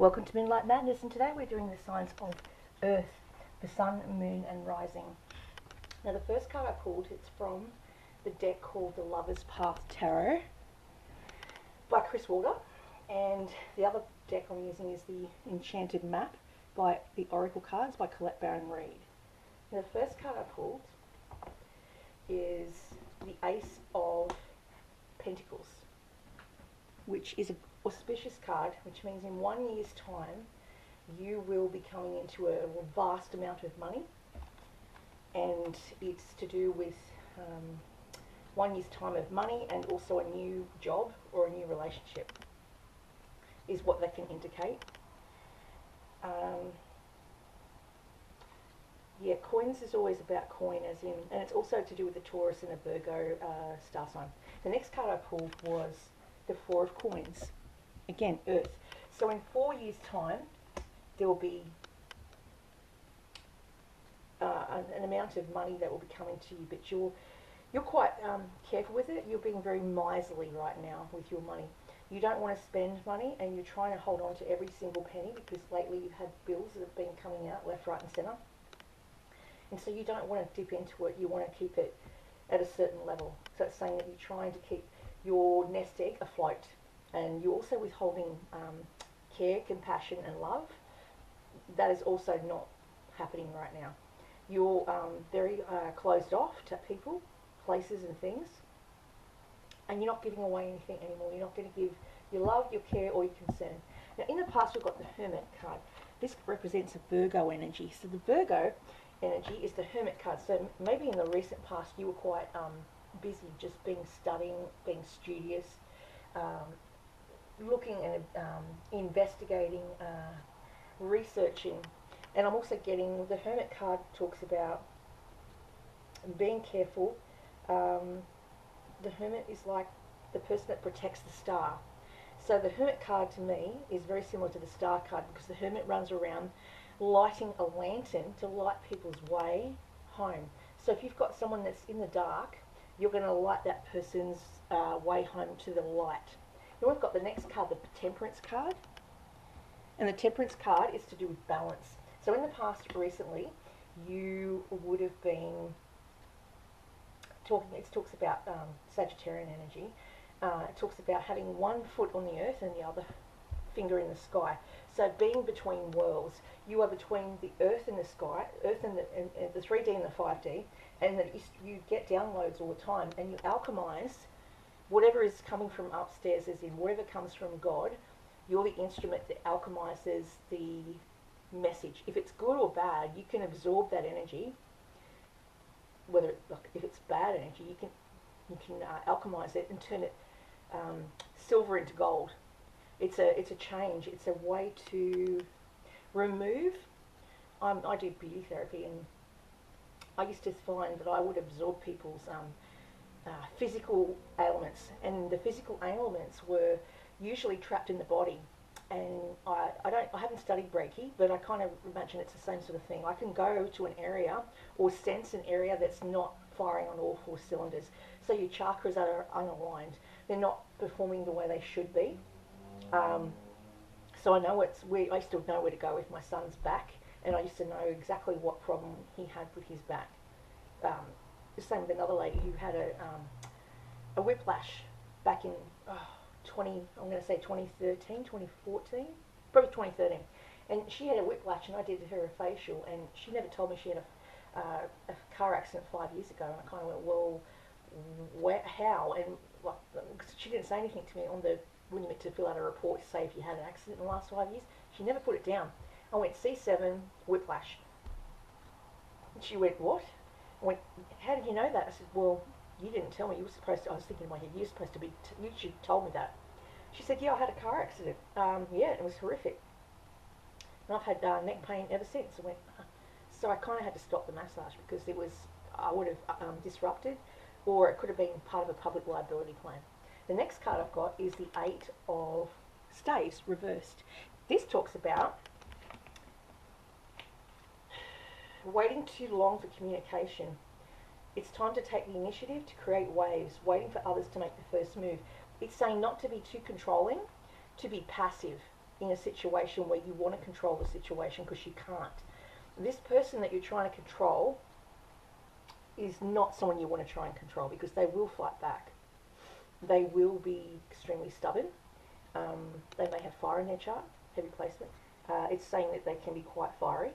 Welcome to Moonlight Madness, and today we're doing the signs of Earth, the Sun, Moon and Rising. Now the first card I pulled, it's from the deck called the Lover's Path Tarot by Chris Walker, and the other deck I'm using is the Enchanted Map by the Oracle Cards by Colette Baron Reid. Now the first card I pulled is the Ace of Pentacles, which is an auspicious card, which means in 1 year's time you will be coming into a vast amount of money, and it's to do with 1 year's time of money and also a new job or a new relationship is what they can indicate. Yeah, coins is always about coin, as in, and it's also to do with the Taurus and the Virgo star sign. The next card I pulled was the Four of Coins, again Earth. So in 4 years' time there will be an amount of money that will be coming to you, but you're quite careful with it. You're being very miserly right now with your money. You don't want to spend money, and you're trying to hold on to every single penny, because lately you've had bills that have been coming out left, right and centre, and so you don't want to dip into it. You want to keep it at a certain level. So it's saying that you're trying to keep your nest egg afloat, and you're also withholding care, compassion and love. That is also not happening right now. You're very closed off to people, places and things, and you're not giving away anything anymore. You're not going to give your love, your care or your concern. Now in the past we've got the Hermit card. This represents a Virgo energy. So the Virgo energy is the Hermit card. So maybe in the recent past you were quite busy, just studying, being studious, looking and investigating, researching. And I'm also getting the Hermit card talks about being careful. The Hermit is like the person that protects the star. So the Hermit card to me is very similar to the Star card, because the Hermit runs around lighting a lantern to light people's way home. So if you've got someone that's in the dark, you're going to light that person's way home to the light. Then we've got the next card, the Temperance card. And the Temperance card is to do with balance. So in the past, recently, you would have been talking, it talks about Sagittarian energy. It talks about having one foot on the earth and the other finger in the sky. So being between worlds, you are between the earth and the sky, earth and the 3D and the 5D, and that you get downloads all the time, and you alchemize whatever is coming from upstairs, as in whatever comes from God. You're the instrument that alchemizes the message. If it's good or bad, you can absorb that energy. Whether if it's bad energy, you can alchemize it and turn it silver into gold. It's a change. It's a way to remove. I do beauty therapy, and I used to find that I would absorb people's physical ailments, and the physical ailments were usually trapped in the body. And I haven't studied Reiki, but I kind of imagine it's the same sort of thing. I can go to an area or sense an area that's not firing on all four cylinders. So your chakras are unaligned. They're not performing the way they should be. So I know I used to know where to go with my son's back, and I used to know exactly what problem he had with his back. The same with another lady who had a whiplash back in I'm going to say 2013, 2014, probably 2013. And she had a whiplash, and I did her a facial, and she never told me she had a car accident 5 years ago. And I kind of went, well, how? And like, she didn't say anything to me when you meant to fill out a report to say if you had an accident in the last 5 years. She never put it down. I went C7 whiplash. And she went, what? I went, how did you know that? I said, well, you didn't tell me. You were supposed to. I was thinking in my head, you were supposed to be. You should have told me that. She said, yeah, I had a car accident. Yeah, it was horrific. And I've had neck pain ever since. I went, so I kind of had to stop the massage, because I would have disrupted, or it could have been part of a public liability claim. The next card I've got is the Eight of Staves reversed. This talks about waiting too long for communication. It's time to take the initiative to create waves, waiting for others to make the first move. It's saying not to be too controlling, to be passive. in a situation where you want to control the situation because you can't. This person that you're trying to control is not someone you want to try and control because they will fight back. They will be extremely stubborn. They may have fire in their chart, heavy placement. It's saying that they can be quite fiery.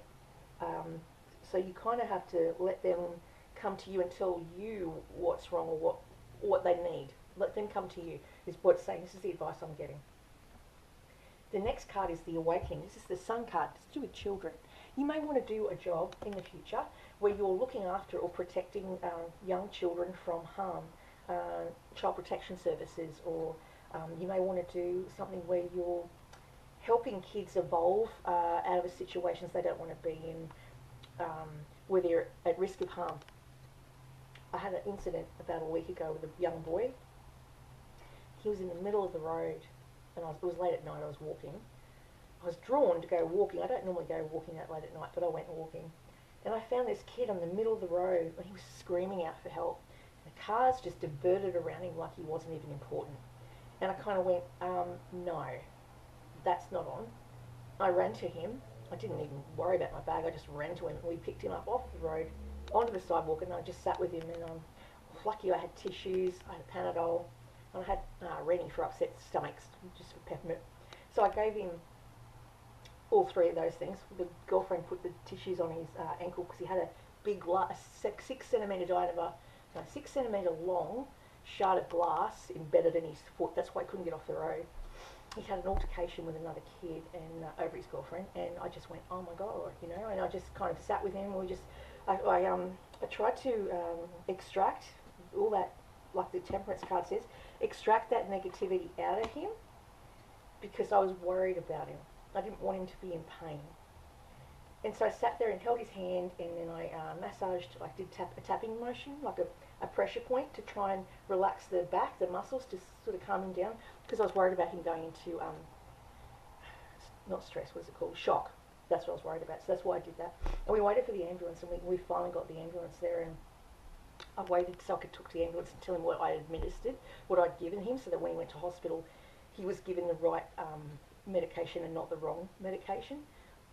So you kind of have to let them come to you and tell you what's wrong or what they need. Let them come to you is what it's saying. This is the advice I'm getting. The next card is the awakening. This is the sun card. It's to do with children. You may want to do a job in the future where you're looking after or protecting young children from harm, child protection services, or you may want to do something where you're helping kids evolve out of situations they don't want to be in, where they're at risk of harm. I had an incident about a week ago with a young boy. He was in the middle of the road, and it was late at night. I was walking. I was drawn to go walking. I don't normally go walking that late at night, but I went walking. And I found this kid on the middle of the road, and he was screaming out for help. And the cars just diverted around him like he wasn't even important. And I kind of went, no, that's not on. I ran to him. I didn't even worry about my bag. I just ran to him, and we picked him up off the road onto the sidewalk, and I just sat with him. And lucky I had tissues, I had a Panadol, and I had Rennie for upset stomachs, just for peppermint. So I gave him all three of those things. The girlfriend put the tissues on his ankle because he had a big 6 centimetre diameter, 6 centimetre long shard of glass embedded in his foot. That's why he couldn't get off the road. He had an altercation with another kid and over his girlfriend, and I just went, oh my God, and I just kind of sat with him. I tried to extract all that, like the Temperance card says, extract that negativity out of him because I was worried about him. I didn't want him to be in pain. And so I sat there and held his hand, and then I massaged, like did a tapping motion, like a pressure point to try and relax the back, the muscles, to sort of calm him down, because I was worried about him going into, not stress, what's it called, shock. That's what I was worried about. So that's why I did that. And we waited for the ambulance, and we finally got the ambulance there, and I waited so I could talk to the ambulance and tell him what I had administered, what I'd given him, so that when he went to hospital, he was given the right medication and not the wrong medication.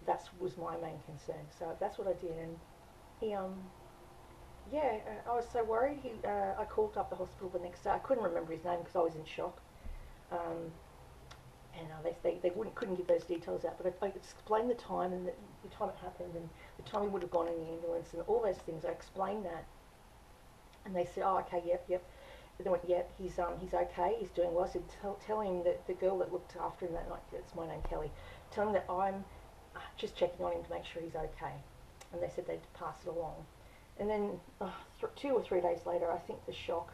That was my main concern. So that's what I did, and he, I was so worried. I called up the hospital the next day. I couldn't remember his name because I was in shock. And they couldn't give those details out, but I explained the time and the time it happened and the time he would have gone in the ambulance and all those things. I explained that, and they said, "Oh, okay, yep." And they went, "Yep, he's okay, he's doing well." I said, "Tell him that the girl that looked after him that night, that's my name, Kelly. Tell him that I'm just checking on him to make sure he's okay." And they said they'd pass it along. And then 2 or 3 days later, I think the shock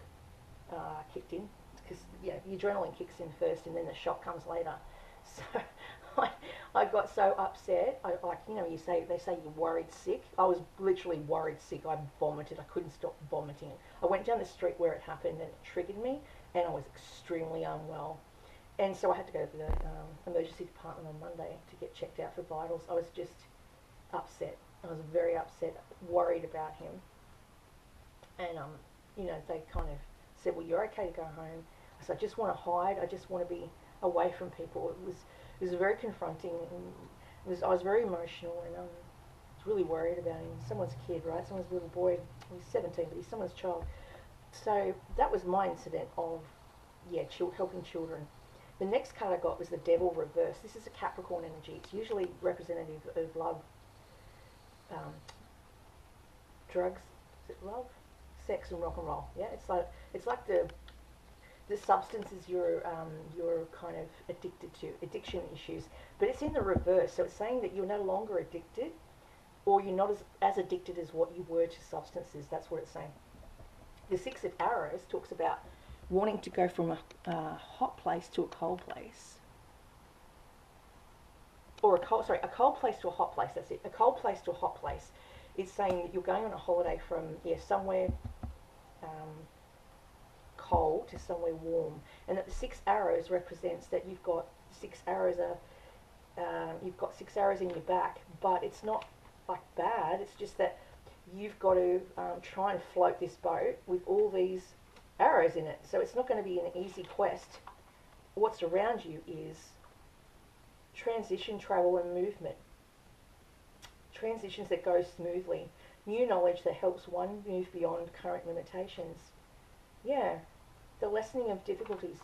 kicked in. Because the adrenaline kicks in first and then the shock comes later. So I got so upset. They say you're worried sick. I was literally worried sick. I vomited. I couldn't stop vomiting. I went down the street where it happened and it triggered me, and I was extremely unwell. And so I had to go to the emergency department on Monday to get checked out for vitals. I was just upset. I was very upset, worried about him. And they kind of said, "Well, you're okay to go home." I said, "I just want to hide. I just want to be away from people." It was very confronting, and I was very emotional, and I was really worried about him. Someone's kid, right? Someone's little boy. He's 17, but he's someone's child. So that was my incident of helping children. The next card I got was the Devil reverse. This is a Capricorn energy. It's usually representative of love, drugs. Is it love? Sex and rock and roll. Yeah, it's like the substances you're kind of addicted to, addiction issues, but it's in the reverse. So it's saying that you're no longer addicted, or you're not as addicted as what you were to substances. That's what it's saying. The Six of Arrows talks about wanting to go from a hot place to a cold place, or a cold place to a hot place. That's it. A cold place to a hot place. It's saying that you're going on a holiday from somewhere cold to somewhere warm, and that the 6 arrows represents that you've got 6 arrows you've got 6 arrows in your back, but it's not like bad. It's just that you've got to try and float this boat with all these arrows in it. So it's not going to be an easy quest. What's around you is transition, travel and movement. Transitions that go smoothly. New knowledge that helps one move beyond current limitations. Yeah, the lessening of difficulties.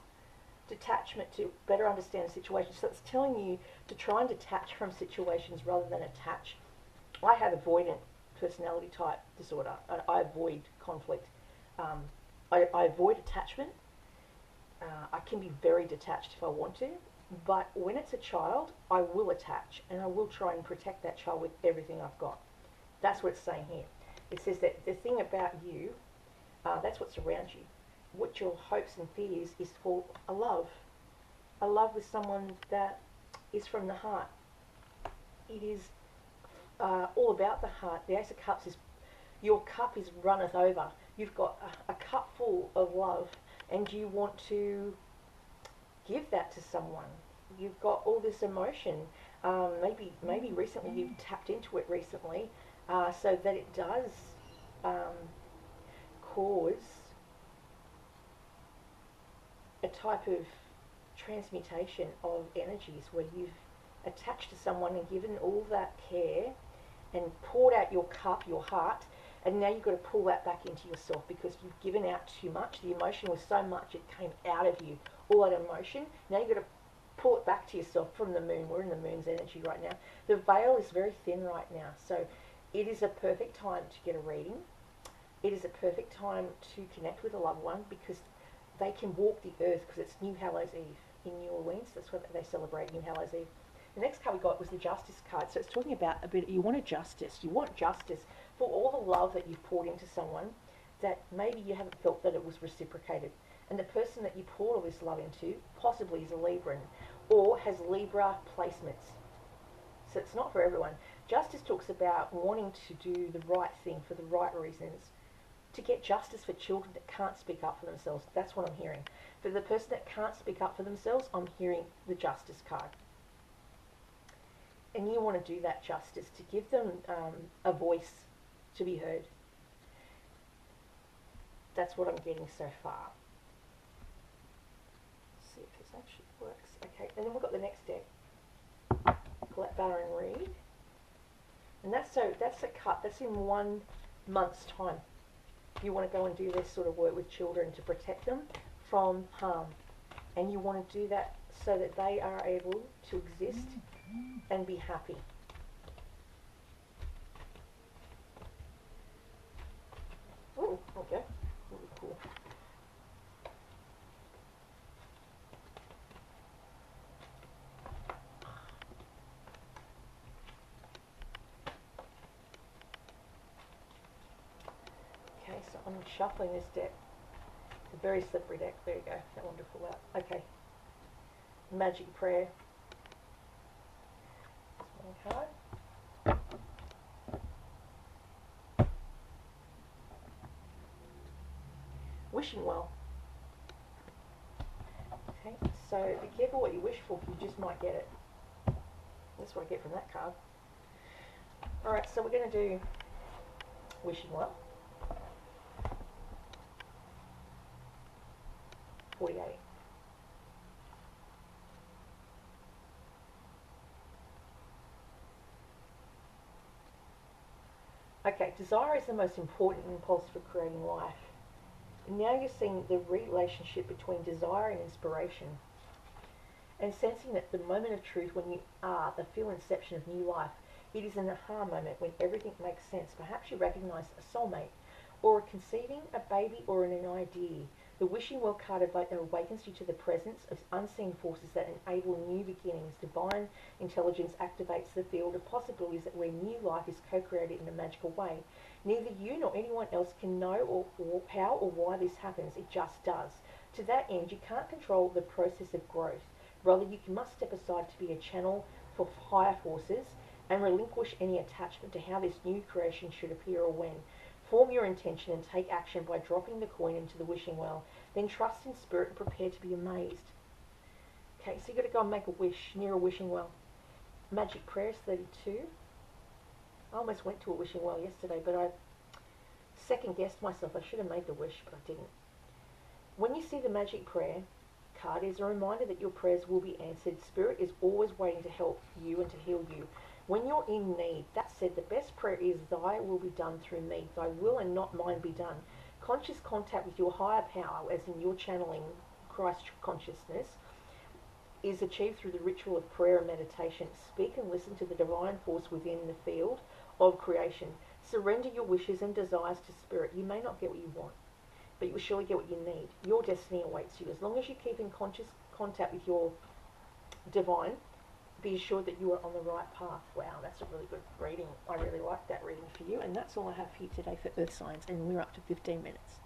Detachment to better understand situations. So it's telling you to try and detach from situations rather than attach. I have avoidant personality type disorder. I avoid conflict. I avoid attachment. I can be very detached if I want to, but when it's a child, I will attach and I will try and protect that child with everything I've got. That's what it's saying here. It says that the thing about you, that's what's around you. What your hopes and fears is for a love with someone that is from the heart. It is all about the heart. The Ace of Cups is, your cup is runneth over. You've got a cup full of love and you want to give that to someone. You've got all this emotion. Maybe recently you've tapped into it recently, so that it does cause a type of transmutation of energies where you've attached to someone and given all that care and poured out your cup, your heart, and now you've got to pull that back into yourself because you've given out too much. The emotion was so much it came out of you, all that emotion. Now you've got to pull it back to yourself from the moon. We're in the moon's energy right now. The veil is very thin right now, so it is a perfect time to get a reading. It is a perfect time to connect with a loved one because they can walk the earth because it's New Hallows Eve in New Orleans. That's what they celebrate, New Hallows Eve. The next card we got was the Justice card. So it's talking about a bit, you want a justice. You want justice for all the love that you've poured into someone that maybe you haven't felt that it was reciprocated. And the person that you poured all this love into possibly is a Libran or has Libra placements. So it's not for everyone. Justice talks about wanting to do the right thing for the right reasons, to get justice for children that can't speak up for themselves. That's what I'm hearing. For the person that can't speak up for themselves, I'm hearing the Justice card. And you want to do that justice, to give them a voice to be heard. That's what I'm getting so far. Let's see if this actually works. Okay, and then we've got the next deck. Pull that banner and read. And that's a cut. That's in 1 month's time. You want to go and do this sort of work with children to protect them from harm. And you want to do that so that they are able to exist and be happy. Oh, okay. Really cool. Okay, so I'm shuffling this deck. It's a very slippery deck. There you go. That one to pull out. Okay. Magic Prayer. That's one card. Wishing well. Okay, so be careful what you wish for, you just might get it. That's what I get from that card. Alright, so we're going to do Wishing Well. 48. Okay, desire is the most important impulse for creating life. And now you're seeing the relationship between desire and inspiration. And sensing that the moment of truth when you are the full inception of new life, it is an aha moment when everything makes sense. Perhaps you recognize a soulmate, or conceiving a baby, or an idea. The Wishing Well card awakens you to the presence of unseen forces that enable new beginnings. Divine intelligence activates the field of possibilities that where new life is co-created in a magical way. Neither you nor anyone else can know or how or why this happens. It just does. To that end, you can't control the process of growth. Rather, you must step aside to be a channel for higher forces and relinquish any attachment to how this new creation should appear or when. Form your intention and take action by dropping the coin into the wishing well. Then trust in spirit and prepare to be amazed. Okay, so you've got to go and make a wish near a wishing well. Magic Prayers 32. I almost went to a wishing well yesterday, but I second guessed myself. I should have made the wish, but I didn't. When you see the Magic Prayer card is a reminder that your prayers will be answered. Spirit is always waiting to help you and to heal you. When you're in need, that said, the best prayer is, thy will be done through me. Thy will and not mine be done. Conscious contact with your higher power, as in your channeling Christ consciousness, is achieved through the ritual of prayer and meditation. Speak and listen to the divine force within the field of creation. Surrender your wishes and desires to Spirit. You may not get what you want, but you will surely get what you need. Your destiny awaits you. As long as you keep in conscious contact with your divine, be assured that you are on the right path. Wow, that's a really good reading. I really like that reading for you. And that's all I have for you today for Earth Signs, and we're up to 15 minutes.